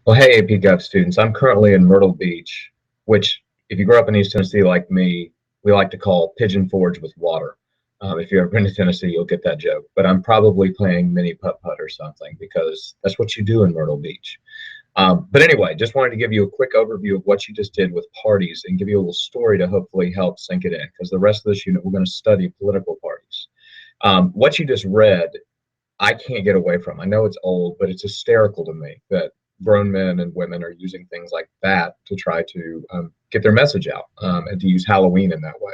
Well, hey, AP Gov students, I'm currently in Myrtle Beach, which, if you grew up in East Tennessee like me, we like to call Pigeon Forge with water. If you've ever been to Tennessee, you'll get that joke. But I'm probably playing mini putt-putt or something because that's what you do in Myrtle Beach. But anyway, just wanted to give you a quick overview of what you just did with parties and give you a little story to hopefully help sink it in, because the rest of this unit, we're going to study political parties. What you just read, I can't get away from. I know it's old, but it's hysterical to me that grown men and women are using things like that to try to get their message out and to use Halloween in that way.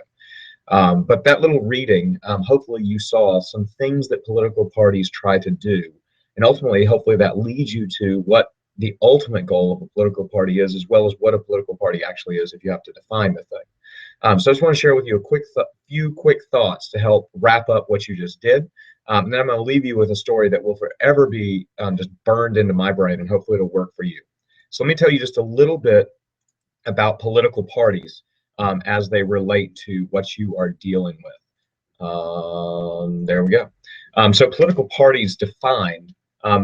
But that little reading, hopefully you saw some things that political parties try to do. And ultimately, hopefully that leads you to what the ultimate goal of a political party is, as well as what a political party actually is if you have to define the thing. So I just want to share with you a few quick thoughts to help wrap up what you just did. And then I'm going to leave you with a story that will forever be just burned into my brain, and hopefully it'll work for you. So let me tell you just a little bit about political parties as they relate to what you are dealing with. There we go. So political parties defined.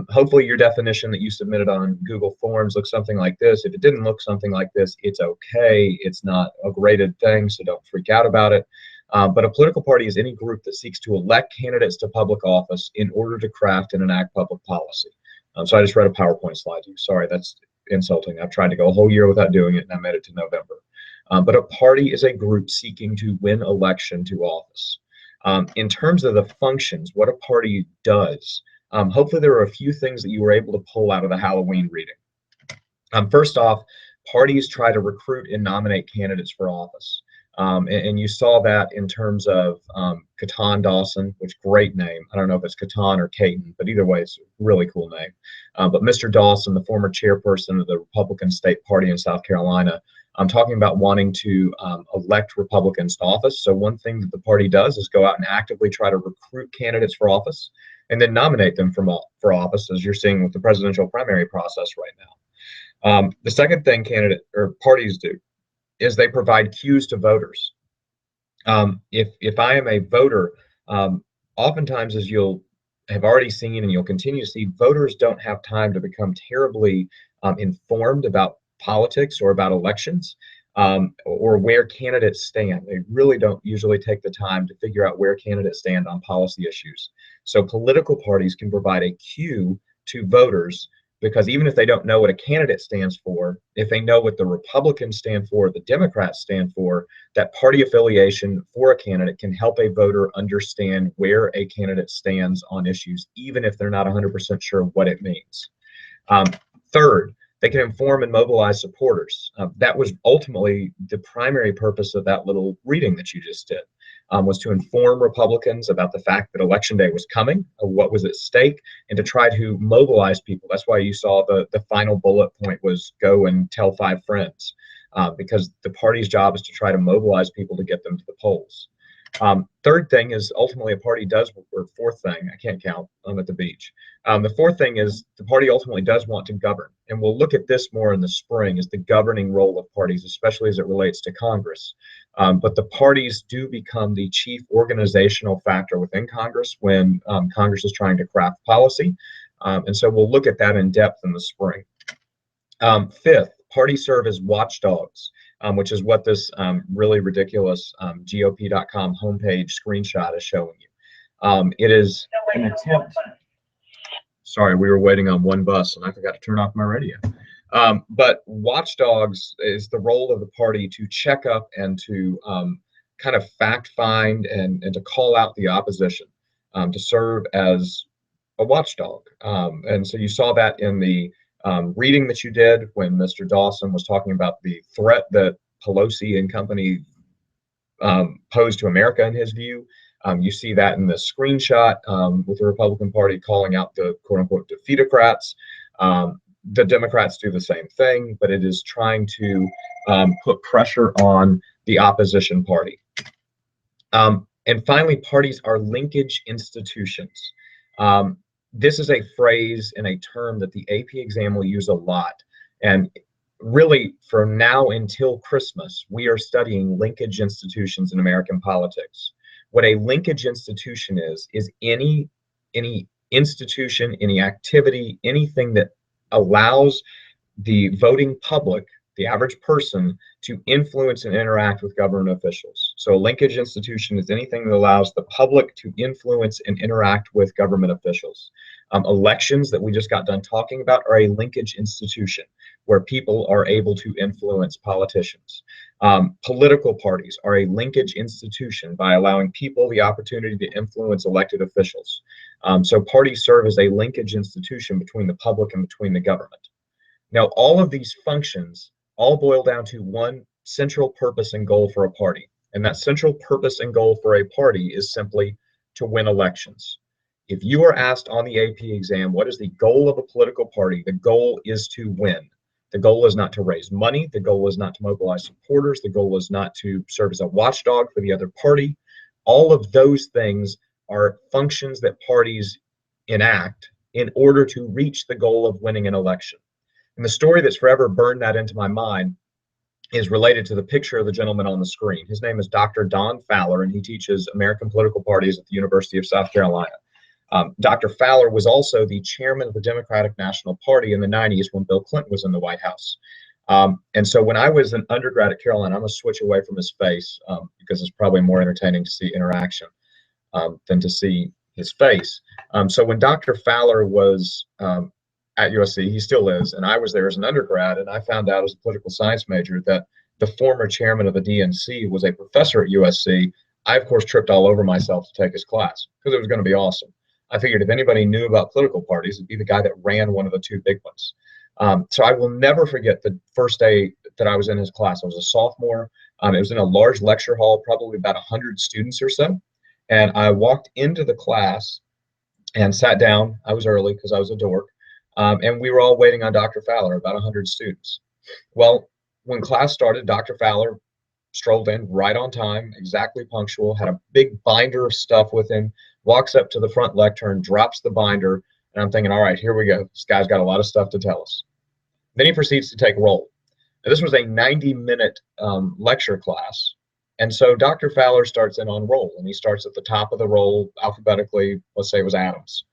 Hopefully your definition that you submitted on Google Forms looks something like this. If it didn't look something like this, it's okay. It's not a graded thing, so don't freak out about it. But a political party is any group that seeks to elect candidates to public office in order to craft and enact public policy. So I just read a PowerPoint slide to you. Sorry, that's insulting. I've tried to go a whole year without doing it, and I made it to November. But a party is a group seeking to win election to office. In terms of the functions, what a party does, hopefully there are a few things that you were able to pull out of the Halloween reading. First off, parties try to recruit and nominate candidates for office. And you saw that in terms of Catan Dawson, which great name. I don't know if it's Catan or Caton, but either way, it's a really cool name. But Mr. Dawson, the former chairperson of the Republican State Party in South Carolina, I'm talking about wanting to elect Republicans to office. So one thing that the party does is go out and actively try to recruit candidates for office and then nominate them for office, as you're seeing with the presidential primary process right now. The second thing candidate or parties do is they provide cues to voters. If I am a voter, oftentimes, as you'll have already seen and you'll continue to see, voters don't have time to become terribly informed about politics or about elections or where candidates stand. They really don't usually take the time to figure out where candidates stand on policy issues. So political parties can provide a cue to voters, because even if they don't know what a candidate stands for, if they know what the Republicans stand for, the Democrats stand for, that party affiliation for a candidate can help a voter understand where a candidate stands on issues, even if they're not 100% sure what it means. Third, they can inform and mobilize supporters. That was ultimately the primary purpose of that little reading that you just did, was to inform Republicans about the fact that Election Day was coming, what was at stake, and to try to mobilize people. That's why you saw the final bullet point was go and tell 5 friends, because the party's job is to try to mobilize people to get them to the polls. Third thing is ultimately a party does, or fourth thing, I can't count, I'm at the beach. The fourth thing is the party ultimately does want to govern. And we'll look at this more in the spring, is the governing role of parties, especially as it relates to Congress. But the parties do become the chief organizational factor within Congress when Congress is trying to craft policy. And so we'll look at that in depth in the spring. Fifth, parties serve as watchdogs, which is what this really ridiculous GOP.com homepage screenshot is showing you. It is an attempt. Sorry, we were waiting on one bus and I forgot to turn off my radio. But watchdogs is the role of the party to check up and to kind of fact find and to call out the opposition, to serve as a watchdog. And so you saw that in the reading that you did when Mr. Dawson was talking about the threat that Pelosi and company posed to America in his view. You see that in the screenshot with the Republican Party calling out the quote-unquote defeatocrats. The Democrats do the same thing, but it is trying to put pressure on the opposition party. And finally, parties are linkage institutions. This is a phrase and a term that the AP exam will use a lot. And really, from now until Christmas, we are studying linkage institutions in American politics. What a linkage institution is any institution, any activity, anything that allows the voting public, the average person, to influence and interact with government officials. So a linkage institution is anything that allows the public to influence and interact with government officials. Elections that we just got done talking about are a linkage institution where people are able to influence politicians. Political parties are a linkage institution by allowing people the opportunity to influence elected officials. So parties serve as a linkage institution between the public and between the government. Now, all of these functions all boil down to one central purpose and goal for a party. And that central purpose and goal for a party is simply to win elections. If you are asked on the AP exam, what is the goal of a political party? The goal is to win. The goal is not to raise money. The goal is not to mobilize supporters. The goal is not to serve as a watchdog for the other party. All of those things are functions that parties enact in order to reach the goal of winning an election. And the story that's forever burned that into my mind is related to the picture of the gentleman on the screen. His name is Dr. Don Fowler, and he teaches American political parties at the University of South Carolina. Dr. Fowler was also the chairman of the Democratic National Party in the 90s when Bill Clinton was in the White House. And so when I was an undergrad at Carolina, I'm going to switch away from his face because it's probably more entertaining to see interaction than to see his face. So when Dr. Fowler was at USC, he still is, and I was there as an undergrad, and I found out as a political science major that the former chairman of the DNC was a professor at USC. I, of course, tripped all over myself to take his class because it was going to be awesome. I figured if anybody knew about political parties, it'd be the guy that ran one of the two big ones. So I will never forget the first day that I was in his class. I was a sophomore. It was in a large lecture hall, probably about 100 students or so. And I walked into the class and sat down. I was early because I was a dork. And we were all waiting on Dr. Fowler, about 100 students. Well, when class started, Dr. Fowler strolled in right on time, exactly punctual, had a big binder of stuff with him, walks up to the front lectern, drops the binder, and I'm thinking, all right, here we go. This guy's got a lot of stuff to tell us. Then he proceeds to take roll. Now, this was a 90-minute lecture class, and so Dr. Fowler starts in on roll, and he starts at the top of the roll alphabetically. Let's say it was Adams.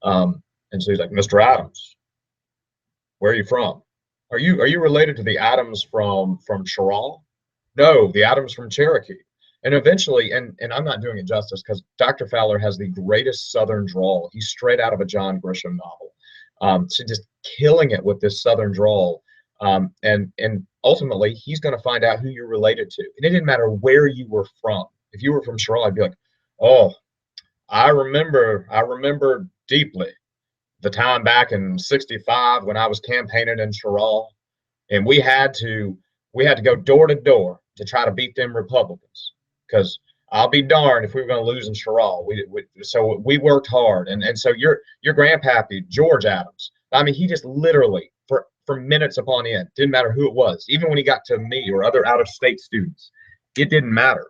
And so he's like, Mr. Adams, where are you from? Are you related to the Adams from Sherrall? No, the Adams from Cherokee. And eventually, and I'm not doing it justice because Dr. Fowler has the greatest Southern drawl. He's straight out of a John Grisham novel. So just killing it with this Southern drawl. And ultimately, he's going to find out who you're related to. And it didn't matter where you were from. If you were from Sherrall, I'd be like, oh, I remember deeply the time back in '65 when I was campaigning in Sherrall, and we had to go door to door to try to beat them Republicans. Because I'll be darned if we were going to lose in Sherrall. So we worked hard, and so your grandpappy George Adams. I mean, he just literally for minutes upon end, didn't matter who it was. Even when he got to me or other out of state students, it didn't matter.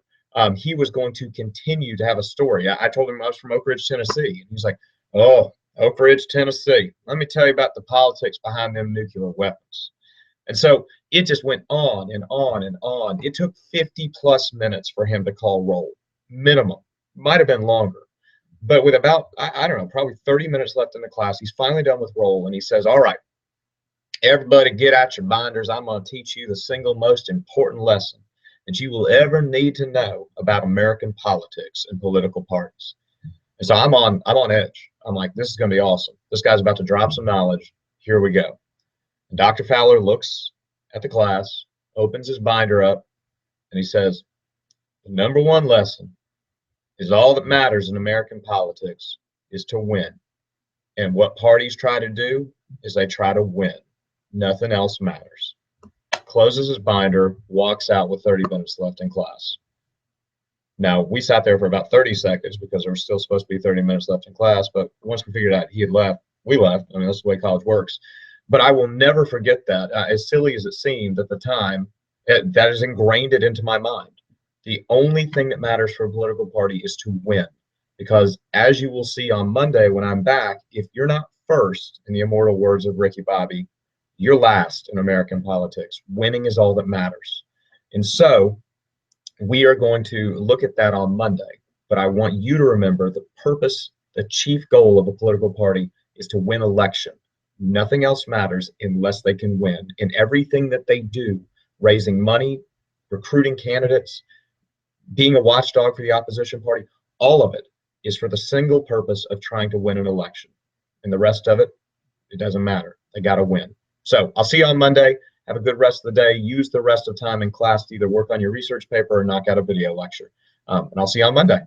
He was going to continue to have a story. I told him I was from Oak Ridge, Tennessee, and he's like, "Oh, Oak Ridge, Tennessee. Let me tell you about the politics behind them nuclear weapons." And so it just went on and on and on. It took 50 plus minutes for him to call roll, minimum. Might have been longer. But with about, I don't know, probably 30 minutes left in the class, he's finally done with roll. And he says, all right, everybody get out your binders. I'm going to teach you the single most important lesson that you will ever need to know about American politics and political parties. And so I'm on edge. I'm like, this is going to be awesome. This guy's about to drop some knowledge. Here we go. Dr. Fowler looks at the class, opens his binder up, and he says, the number one lesson is all that matters in American politics is to win. And what parties try to do is they try to win. Nothing else matters. Closes his binder, walks out with 30 minutes left in class. Now, we sat there for about 30 seconds because there was still supposed to be 30 minutes left in class, but once we figured out he had left, we left. I mean, that's the way college works. But I will never forget that. As silly as it seemed at the time, that has ingrained it into my mind. The only thing that matters for a political party is to win. Because as you will see on Monday when I'm back, if you're not first, in the immortal words of Ricky Bobby, you're last in American politics. Winning is all that matters. And so we are going to look at that on Monday. But I want you to remember the purpose, the chief goal of a political party is to win election, Nothing else matters unless they can win. And everything that they do, raising money, recruiting candidates, being a watchdog for the opposition party, all of it is for the single purpose of trying to win an election. And the rest of it, it doesn't matter. They got to win. So I'll see you on Monday. Have a good rest of the day. Use the rest of time in class to either work on your research paper or knock out a video lecture. And I'll see you on Monday.